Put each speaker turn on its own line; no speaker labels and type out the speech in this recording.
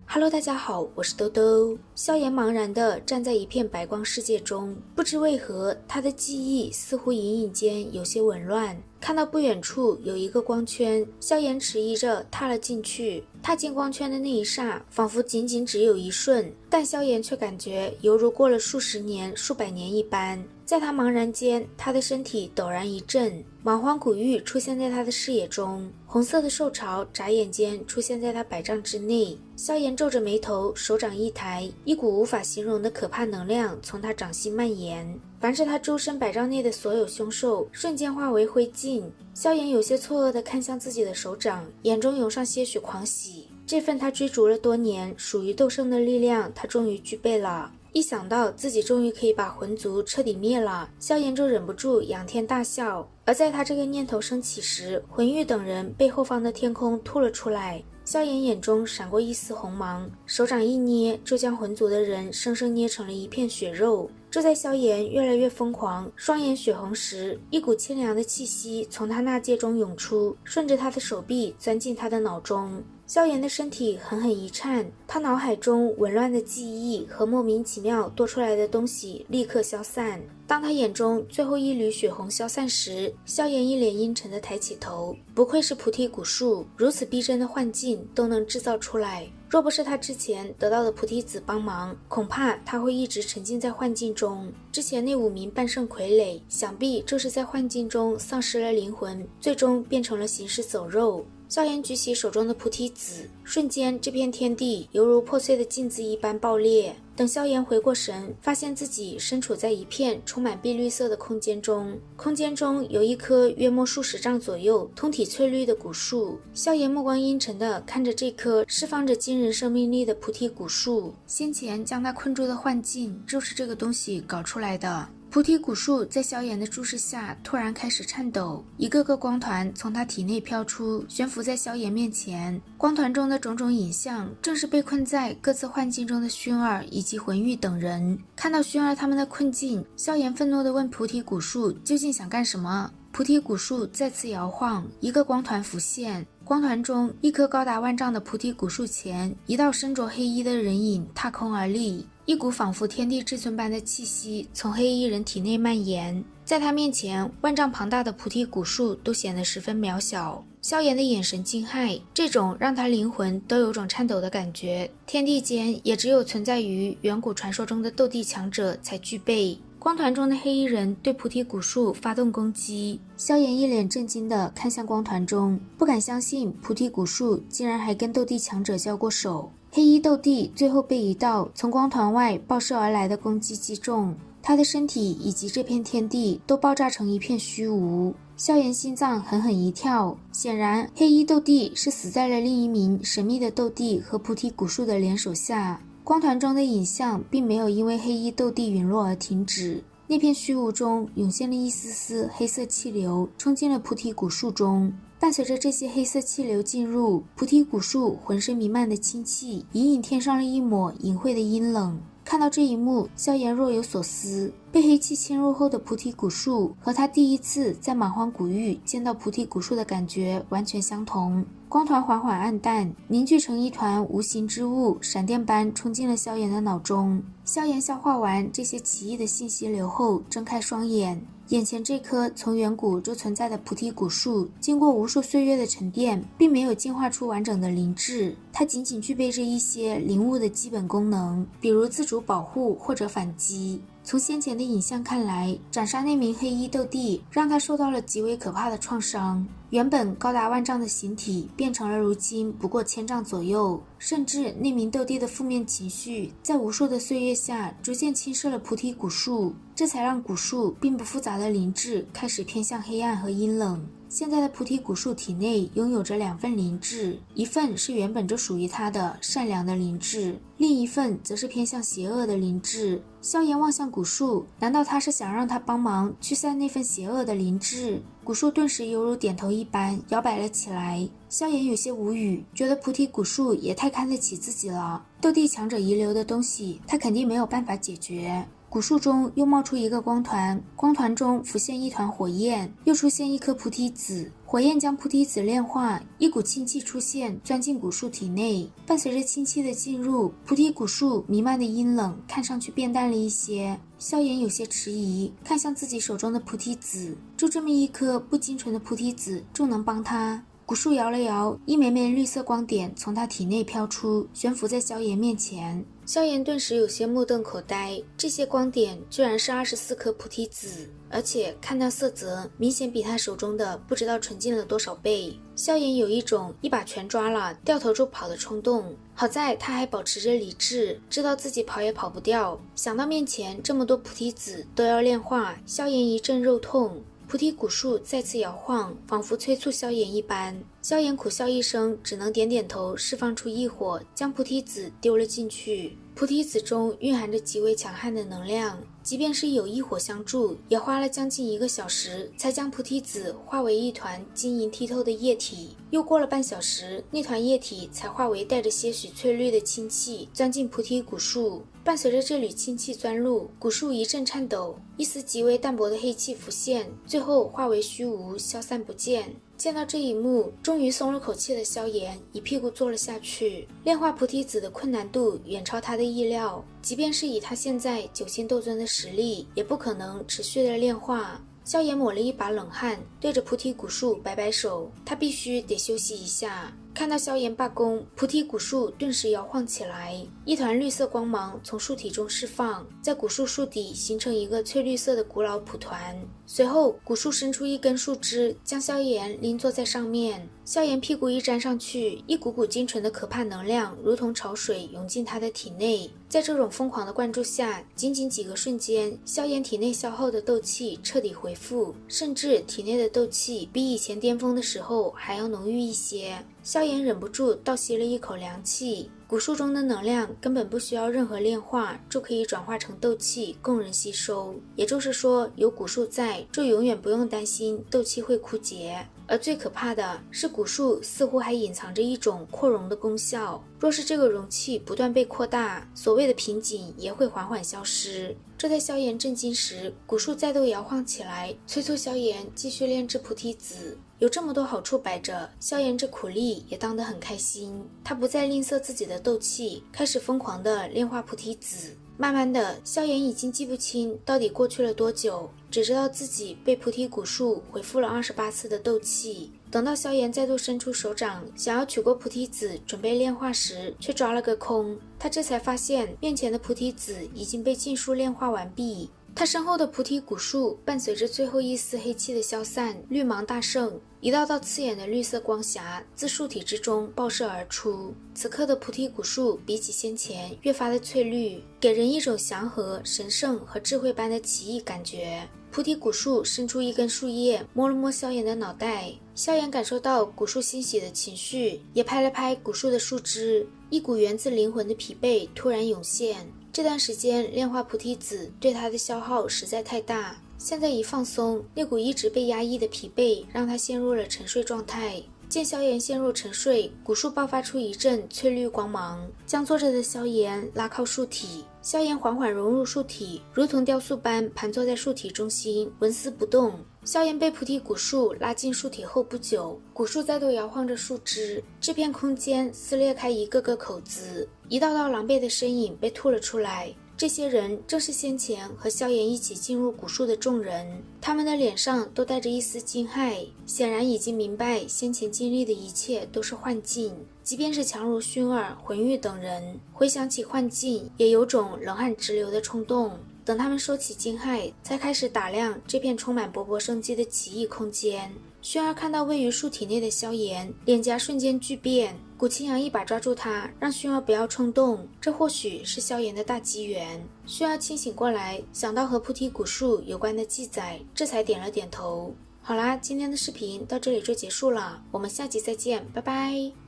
Hello，大家好，我是兜兜。萧炎茫然地站在一片白光世界中，不知为何，他的记忆似乎隐隐间有些紊乱。看到不远处有一个光圈，萧炎迟疑着踏了进去。踏进光圈的那一刹，仿佛仅仅只有一瞬，但萧炎却感觉犹如过了数十年、数百年一般。在他茫然间，他的身体陡然一震，莽荒古玉出现在他的视野中，红色的兽巢眨眼间出现在他百丈之内。萧炎皱着眉头，手掌一抬，一股无法形容的可怕能量从他掌心蔓延，凡是他周身百丈内的所有凶兽瞬间化为灰烬。萧炎有些错愕地看向自己的手掌，眼中涌上些许狂喜。这份他追逐了多年属于斗圣的力量，他终于具备了。一想到自己终于可以把魂族彻底灭了，萧炎就忍不住仰天大笑。而在他这个念头升起时，魂玉等人被后方的天空吐了出来。萧炎眼中闪过一丝红芒，手掌一捏，就将魂族的人生生捏成了一片血肉。就在萧炎越来越疯狂，双眼血红时，一股清凉的气息从他纳戒中涌出，顺着他的手臂钻进他的脑中。萧炎的身体狠狠一颤，他脑海中紊乱的记忆和莫名其妙多出来的东西立刻消散。当他眼中最后一缕血红消散时，萧炎一脸阴沉地抬起头，不愧是菩提古树，如此逼真的幻境都能制造出来。若不是他之前得到的菩提子帮忙，恐怕他会一直沉浸在幻境中。之前那5名半圣傀儡，想必就是在幻境中丧失了灵魂，最终变成了行尸走肉。萧炎举起手中的菩提子，瞬间这片天地犹如破碎的镜子一般爆裂。等萧炎回过神，发现自己身处在一片充满碧绿色的空间中，空间中有一棵约莫数十丈左右、通体翠绿的古树。萧炎目光阴沉地看着这棵释放着惊人生命力的菩提古树，先前将他困住的幻境就是这个东西搞出来的。菩提古树在萧炎的注视下突然开始颤抖，一个个光团从他体内飘出，悬浮在萧炎面前。光团中的种种影像正是被困在各自幻境中的薰儿以及魂玉等人。看到薰儿他们的困境，萧炎愤怒地问菩提古树究竟想干什么。菩提古树再次摇晃，一个光团浮现，光团中一棵高达万丈的菩提古树前，一道身着黑衣的人影踏空而立，一股仿佛天地至尊般的气息从黑衣人体内蔓延。在他面前，万丈庞大的菩提古树都显得十分渺小。萧炎的眼神惊骇，这种让他灵魂都有种颤抖的感觉，天地间也只有存在于远古传说中的斗帝强者才具备。光团中的黑衣人对菩提古树发动攻击，萧炎一脸震惊地看向光团中，不敢相信菩提古树竟然还跟斗帝强者交过手。黑衣斗帝最后被一道从光团外爆射而来的攻击击中，他的身体以及这片天地都爆炸成一片虚无。萧炎心脏狠狠一跳，显然黑衣斗帝是死在了另一名神秘的斗帝和菩提古树的联手下。光团中的影像并没有因为黑衣斗帝陨落而停止，那片虚无中涌现了一丝丝黑色气流，冲进了菩提古树中。伴随着这些黑色气流进入，菩提古树浑身弥漫的清气隐隐添上了一抹隐晦的阴冷。看到这一幕，萧炎若有所思，被黑气侵入后的菩提古树和他第一次在莽荒古域见到菩提古树的感觉完全相同。光团缓缓暗淡，凝聚成一团无形之物，闪电般冲进了萧炎的脑中。萧炎消化完这些奇异的信息流后，睁开双眼，眼前这棵从远古就存在的菩提古树，经过无数岁月的沉淀，并没有进化出完整的灵智，它仅仅具备着一些灵物的基本功能，比如自主保护或者反击。从先前的影像看来，斩杀那名黑衣斗帝让他受到了极为可怕的创伤，原本高达万丈的形体变成了如今不过1000丈左右，甚至那名斗帝的负面情绪在无数的岁月下逐渐侵蚀了菩提古树，这才让古树并不复杂的灵智开始偏向黑暗和阴冷。现在的菩提古树体内拥有着2份灵智，一份是原本就属于他的善良的灵智，另一份则是偏向邪恶的灵智。萧炎望向古树，难道他是想让他帮忙驱散那份邪恶的灵智？古树顿时犹如点头一般摇摆了起来。萧炎有些无语，觉得菩提古树也太看得起自己了，斗帝强者遗留的东西他肯定没有办法解决。古树中又冒出一个光团，光团中浮现一团火焰，又出现一颗菩提子，火焰将菩提子炼化，一股氢气出现，钻进古树体内。伴随着氢气的进入，菩提古树弥漫的阴冷看上去变淡了一些。萧炎有些迟疑，看向自己手中的菩提子，就这么一颗不精纯的菩提子，就能帮他？古树摇了摇，一枚枚绿色光点从他体内飘出，悬浮在萧炎面前。萧炎顿时有些目瞪口呆，这些光点居然是24颗菩提子，而且看那色泽，明显比他手中的不知道纯净了多少倍。萧炎有一种一把全抓了，掉头就跑的冲动。好在他还保持着理智，知道自己跑也跑不掉。想到面前这么多菩提子都要炼化，萧炎一阵肉痛。菩提古树再次摇晃，仿佛催促萧炎一般。萧炎苦笑一声，只能点点头，释放出异火，将菩提子丢了进去。菩提子中蕴含着极为强悍的能量，即便是有异火相助，也花了将近1个小时才将菩提子化为一团晶莹剔透的液体。又过了半小时，那团液体才化为带着些许翠绿的氢气，钻进菩提古树。伴随着这缕氢气钻入，古树一阵颤抖，一丝极为淡薄的黑气浮现，最后化为虚无，消散不见。见到这一幕，终于松了口气的萧炎一屁股坐了下去。炼化菩提子的困难度远超他的意料，即便是以他现在9星斗尊的实力，也不可能持续的炼化。萧炎抹了一把冷汗，对着菩提古树摆摆手，他必须得休息一下。看到萧炎罢工，菩提古树顿时摇晃起来，一团绿色光芒从树体中释放，在古树树底形成一个翠绿色的古老蒲团。随后，古树伸出一根树枝，将萧炎拎坐在上面。萧炎屁股一沾上去，一股股精纯的可怕能量如同潮水涌进他的体内。在这种疯狂的灌注下，仅仅几个瞬间，萧炎体内消耗的斗气彻底恢复，甚至体内的斗气比以前巅峰的时候还要浓郁一些。萧炎忍不住倒吸了一口凉气，古树中的能量根本不需要任何炼化，就可以转化成斗气供人吸收。也就是说，有古树在，就永远不用担心斗气会枯竭。而最可怕的是，古树似乎还隐藏着一种扩容的功效，若是这个容器不断被扩大，所谓的瓶颈也会缓缓消失。这在萧炎震惊时，古树再度摇晃起来，催促萧炎继续炼制菩提子。有这么多好处摆着，萧炎这苦力也当得很开心。他不再吝啬自己的斗气，开始疯狂地炼化菩提子。慢慢的，萧炎已经记不清到底过去了多久，只知道自己被菩提古树回复了28次的斗气。等到萧炎再度伸出手掌，想要取过菩提子准备炼化时，却抓了个空。他这才发现面前的菩提子已经被尽数炼化完毕。他身后的菩提古树伴随着最后一丝黑气的消散，绿芒大盛，一道道刺眼的绿色光霞自树体之中爆射而出。此刻的菩提古树比起先前越发的翠绿，给人一种祥和、神圣和智慧般的奇异感觉。菩提古树伸出一根树叶，摸了摸萧炎的脑袋。萧炎感受到古树欣喜的情绪，也拍了拍古树的树枝，一股源自灵魂的疲惫突然涌现。这段时间炼化菩提子对他的消耗实在太大，现在一放松，那股一直被压抑的疲惫让他陷入了沉睡状态。见萧炎陷入沉睡，古树爆发出一阵翠绿光芒，将坐着的萧炎拉靠树体。萧炎缓缓融入树体，如同雕塑般盘坐在树体中心，纹丝不动。萧炎被菩提古树拉进树体后不久，古树再度摇晃着树枝，这片空间撕裂开一个个口子，一道道狼狈的身影被吐了出来。这些人正是先前和萧炎一起进入古树的众人，他们的脸上都带着一丝惊骇，显然已经明白先前经历的一切都是幻境。即便是强如薰儿、魂玉等人，回想起幻境，也有种冷汗直流的冲动。等他们收起惊骇，才开始打量这片充满勃勃生机的奇异空间。薰儿看到位于树体内的萧炎，脸颊瞬间巨变，古清扬一把抓住他，让薰儿不要冲动，这或许是萧炎的大机缘。薰儿清醒过来，想到和菩提古树有关的记载，这才点了点头。好啦，今天的视频到这里就结束了，我们下集再见，拜拜。